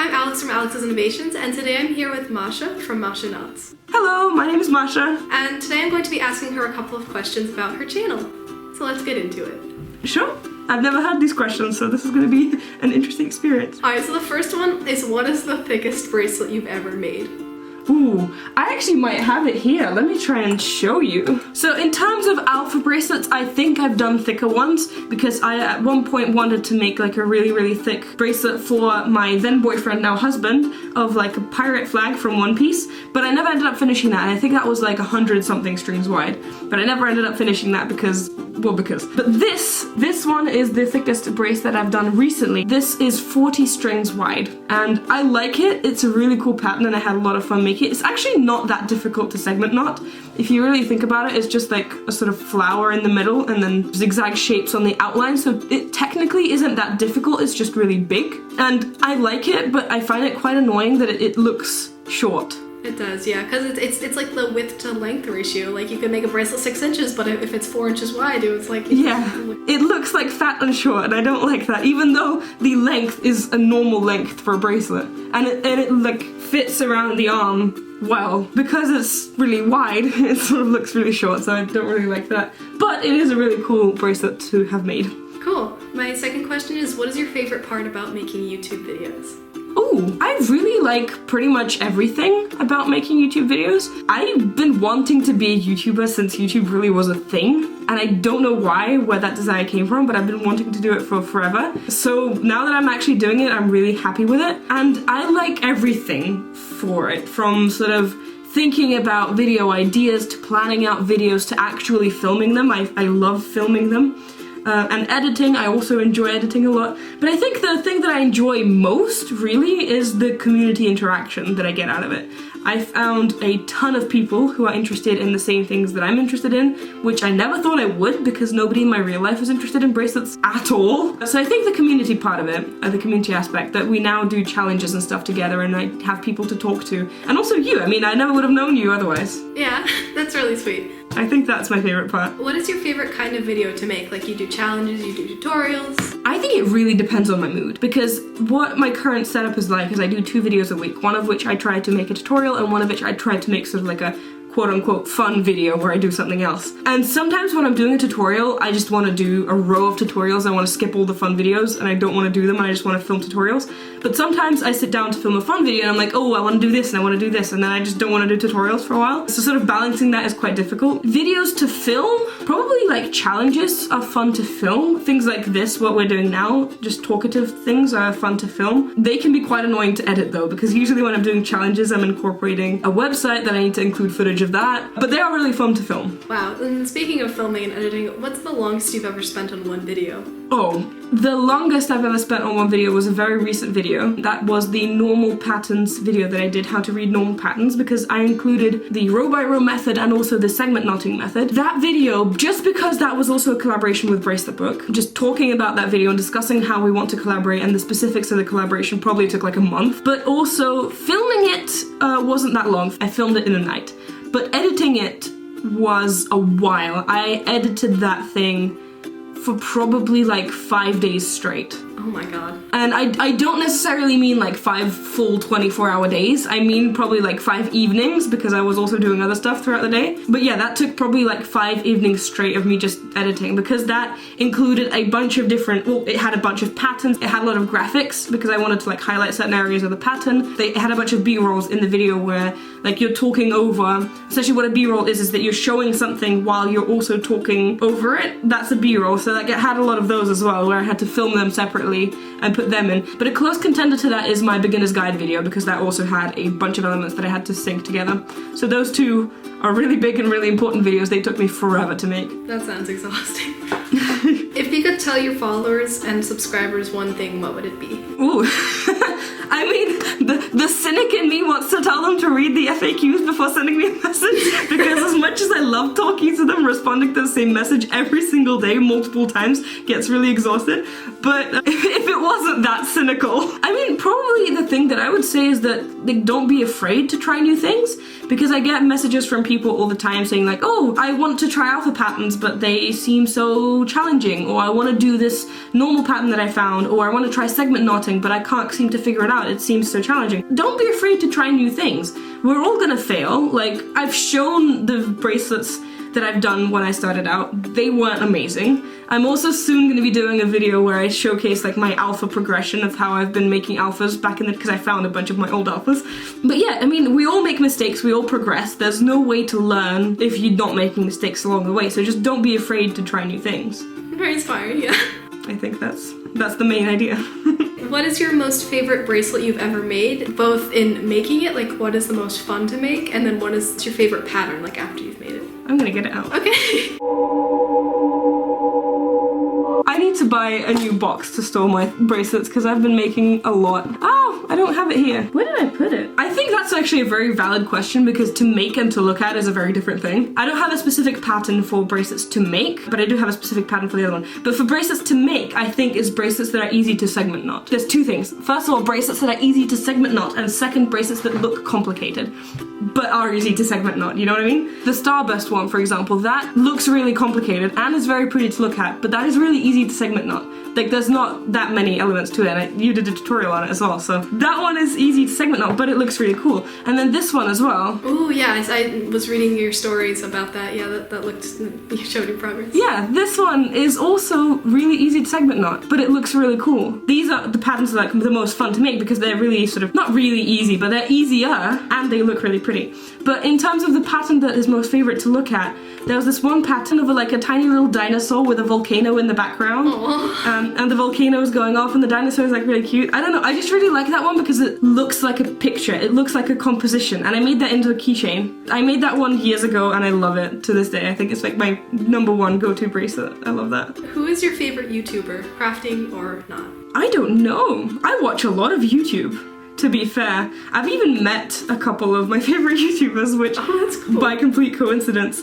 I'm Alex from Alex's Innovations, and today I'm here with Masha from Masha Knots. Hello, my name is Masha. And today I'm going to be asking her a couple of questions about her channel. So let's get into it. Sure. I've never had these questions, so this is going to be an interesting experience. Alright, so the first one is, what is the thickest bracelet you've ever made? Ooh, I actually might have it here. Let me try and show you. So in terms of alpha bracelets, I think I've done thicker ones because I at one point wanted to make like a really thick bracelet for my then boyfriend, now husband, of like a pirate flag from One Piece, but I never ended up finishing that, and I think that was like 100 something strings wide, but I never ended up finishing that because. But this one is the thickest bracelet I've done recently. This is 40 strings wide, and I like it. It's a really cool pattern and I had a lot of fun making it. It's actually not that difficult to segment knot. If you really think about it, it's just like a sort of flower in the middle and then zigzag shapes on the outline, so it technically isn't that difficult, it's just really big. And I like it, but I find it quite annoying that it looks short. It does, yeah, because it's like the width to length ratio. Like you could make a bracelet 6 inches, but if it's 4 inches wide, it's like... Yeah, it looks like fat and short, and I don't like that, even though the length is a normal length for a bracelet. And it like fits around the arm well. Because it's really wide, it sort of looks really short, so I don't really like that. But it is a really cool bracelet to have made. Cool. My second question is, what is your favorite part about making YouTube videos? Ooh, I really like pretty much everything about making YouTube videos. I've been wanting to be a YouTuber since YouTube really was a thing, and I don't know where that desire came from, but I've been wanting to do it for forever. So now that I'm actually doing it, I'm really happy with it, and I like everything for it, from sort of thinking about video ideas to planning out videos to actually filming them. I love filming them. And editing, I also enjoy editing a lot, but I think the thing that I enjoy most, really, is the community interaction that I get out of it. I found a ton of people who are interested in the same things that I'm interested in, which I never thought I would because nobody in my real life was interested in bracelets at all. So I think the community part of it, the community aspect, that we now do challenges and stuff together and I have people to talk to. And also you, I mean, I never would have known you otherwise. Yeah, that's really sweet. I think that's my favorite part. What is your favorite kind of video to make? Like, you do challenges, you do tutorials? I think it really depends on my mood, because what my current setup is like is I do 2 videos a week, one of which I try to make a tutorial and one of which I try to make sort of like a quote-unquote fun video where I do something else. And sometimes when I'm doing a tutorial, I just want to do a row of tutorials. I want to skip all the fun videos and I don't want to do them, and I just want to film tutorials. But sometimes I sit down to film a fun video and I'm like, oh, I want to do this and I want to do this, and then I just don't want to do tutorials for a while. So sort of balancing that is quite difficult. Videos to film, probably like challenges are fun to film. Things like this, what we're doing now, just talkative things are fun to film. They can be quite annoying to edit though, because usually when I'm doing challenges, I'm incorporating a website that I need to include footage of that, but they are really fun to film. Wow, and speaking of filming and editing, what's the longest you've ever spent on one video? Oh, the longest I've ever spent on one video was a very recent video. That was the normal patterns video that I did, how to read normal patterns, because I included the row by row method and also the segment knotting method. That video, just because that was also a collaboration with Bracelet Book, just talking about that video and discussing how we want to collaborate and the specifics of the collaboration probably took like a month, but also filming it wasn't that long. I filmed it in a night. But editing it was a while. I edited that thing for probably like 5 days straight. Oh my god. And I don't necessarily mean like 5 full 24-hour days. I mean probably like 5 evenings, because I was also doing other stuff throughout the day. But yeah, that took probably like 5 evenings straight of me just editing, because that included a bunch of different, well, it had a bunch of patterns, it had a lot of graphics because I wanted to like highlight certain areas of the pattern. They had a bunch of B-rolls in the video where like you're talking over, essentially what a B-roll is that you're showing something while you're also talking over it. That's a B-roll, so like it had a lot of those as well, where I had to film them separately and put them in. But a close contender to that is my beginner's guide video, because that also had a bunch of elements that I had to sync together. So those two are really big and really important videos. They took me forever to make. That sounds exhausting. If you could tell your followers and subscribers one thing, what would it be? Ooh. I mean, The cynic in me wants to tell them to read the FAQs before sending me a message, because as much as I love talking to them, responding to the same message every single day, multiple times, gets really exhausted. But if it wasn't that cynical, I mean, probably the thing that I would say is that, like, don't be afraid to try new things, because I get messages from people all the time saying like, oh, I want to try alpha patterns, but they seem so challenging, or I want to do this normal pattern that I found, or I want to try segment knotting, but I can't seem to figure it out. It seems so challenging. Don't be afraid to try new things. We're all gonna fail. Like, I've shown the bracelets that I've done when I started out. They weren't amazing. I'm also soon going to be doing a video where I showcase like my alpha progression of how I've been making alphas back in the, because I found a bunch of my old alphas. But yeah, I mean, we all make mistakes, we all progress. There's no way to learn if you're not making mistakes along the way, so just don't be afraid to try new things. Very inspiring, yeah. I think that's the main idea. What is your most favorite bracelet you've ever made? Both in making it, like what is the most fun to make, and then what is your favorite pattern, like after you've made it? I'm gonna get it out. Okay. I need to buy a new box to store my bracelets because I've been making a lot. Oh, I don't have it here. Where did I put it? I think that's actually a very valid question, because to make and to look at is a very different thing. I don't have a specific pattern for bracelets to make, but I do have a specific pattern for the other one. But for bracelets to make, I think it's bracelets that are easy to segment knot. There's two things. First of all, bracelets that are easy to segment knot, and second, bracelets that look complicated but are easy to segment knot, you know what I mean? The Starburst one, for example, that looks really complicated and is very pretty to look at, but that is really easy to segment knot. Like, there's not that many elements to it, and you did a tutorial on it as well, so that one is easy to segment knot, but it looks really cool. And then this one as well. Oh yeah, I was reading your stories about that. Yeah, that looked, you showed your progress. Yeah, this one is also really easy to segment knot, but it looks really cool. These are the patterns that are the most fun to make because they're really sort of, not really easy, but they're easier and they look really pretty. But in terms of the pattern that is most favorite to look at, there was this one pattern of like a tiny little dinosaur with a volcano in the background. And the volcano is going off and the dinosaur is like really cute. I don't know, I just really like that one because it looks like a picture. It looks like a composition, and I made that into a keychain. I made that one years ago and I love it to this day. I think it's like my #1 go-to bracelet. I love that. Who is your favorite YouTuber, crafting or not? I don't know. I watch a lot of YouTube. To be fair, I've even met a couple of my favorite YouTubers, which, that's cool. By complete coincidence,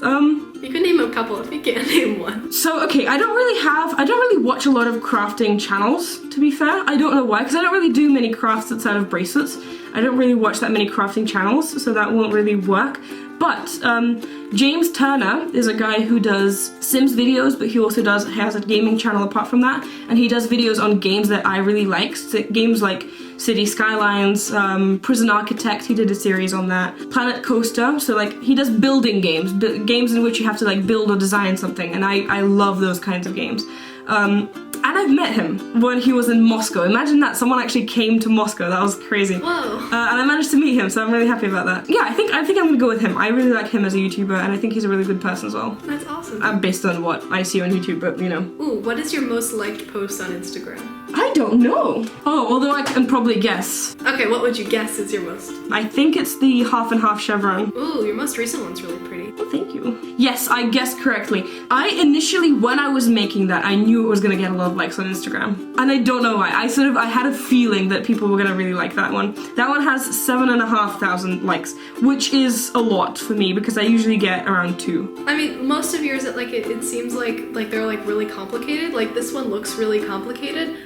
You can name a couple if you can't name one. So, okay, I don't really watch a lot of crafting channels, to be fair. I don't know why, because I don't really do many crafts outside of bracelets. I don't really watch that many crafting channels, so that won't really work. But James Turner is a guy who does Sims videos, but he also has a gaming channel apart from that, and he does videos on games that I really like. So games like City Skylines, Prison Architect, he did a series on that. Planet Coaster, so like he does building games, games in which you have to like build or design something, and I love those kinds of games. And I've met him when he was in Moscow. Imagine that, someone actually came to Moscow. That was crazy. Whoa. And I managed to meet him, so I'm really happy about that. Yeah, I think I'm gonna go with him. I really like him as a YouTuber, and I think he's a really good person as well. That's awesome. Based on what I see on YouTube, but you know. Ooh, what is your most liked post on Instagram? I don't know. Oh, although I can probably guess. Okay, what would you guess is your most? I think it's the half and half chevron. Ooh, your most recent one's really pretty. Oh, thank you. Yes, I guessed correctly. I initially, when I was making that, I knew it was gonna get a lot of likes on Instagram. And I don't know why. I had a feeling that people were gonna really like that one. That one has 7,500 likes, which is a lot for me because I usually get around 2. I mean, most of yours, it seems like they're like really complicated. Like this one looks really complicated.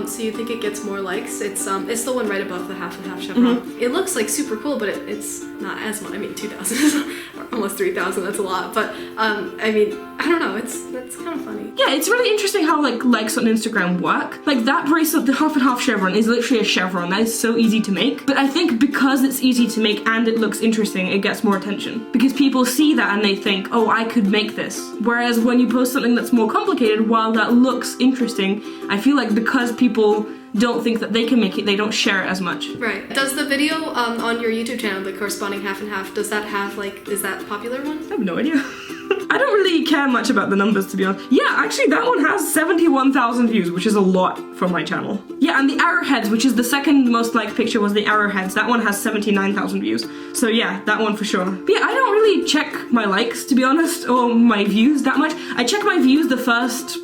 So you think it gets more likes. It's the one right above the half and half chevron. Mm-hmm. It looks like super cool, but it's not as much. I mean, 2,000 or almost 3,000. That's a lot. But I mean, I don't know. That's kind of funny. Yeah, it's really interesting how like likes on Instagram work. Like that bracelet, the half and half chevron, is literally a chevron. That is so easy to make. But I think because it's easy to make and it looks interesting, it gets more attention because people see that and they think, oh, I could make this. Whereas when you post something that's more complicated, while that looks interesting, I feel like because people don't think that they can make it, they don't share it as much. Right. Does the video on your YouTube channel, the corresponding half and half, does that have like, is that a popular one? I have no idea. I don't really care much about the numbers, to be honest. Yeah, actually that one has 71,000 views, which is a lot for my channel. Yeah, and the arrowheads, which is the second most liked picture, was the arrowheads. That one has 79,000 views. So yeah, that one for sure. But yeah, I don't really check my likes, to be honest, or my views that much. I check my views the first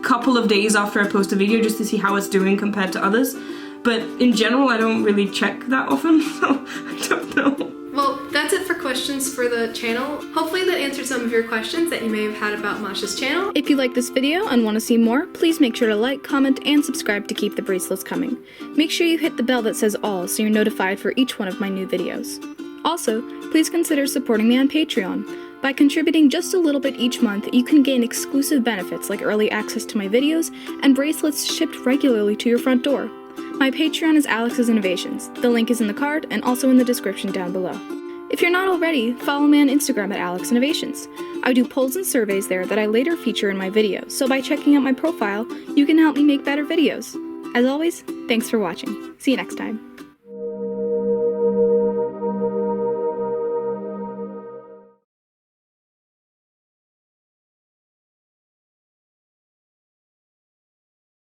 couple of days after I post a video just to see how it's doing compared to others. but in general I don't really check that often, so I don't know. Well, that's it for questions for the channel. Hopefully that answered some of your questions that you may have had about Masha's channel. If you like this video and want to see more, please make sure to like, comment, and subscribe to keep the bracelets coming. Make sure you hit the bell that says all so you're notified for each one of my new videos. Also, please consider supporting me on Patreon. By contributing just a little bit each month, you can gain exclusive benefits like early access to my videos and bracelets shipped regularly to your front door. My Patreon is Alex's Innovations. The link is in the card and also in the description down below. If you're not already, follow me on Instagram at Alex Innovations. I do polls and surveys there that I later feature in my videos, so by checking out my profile, you can help me make better videos. As always, thanks for watching. See you next time.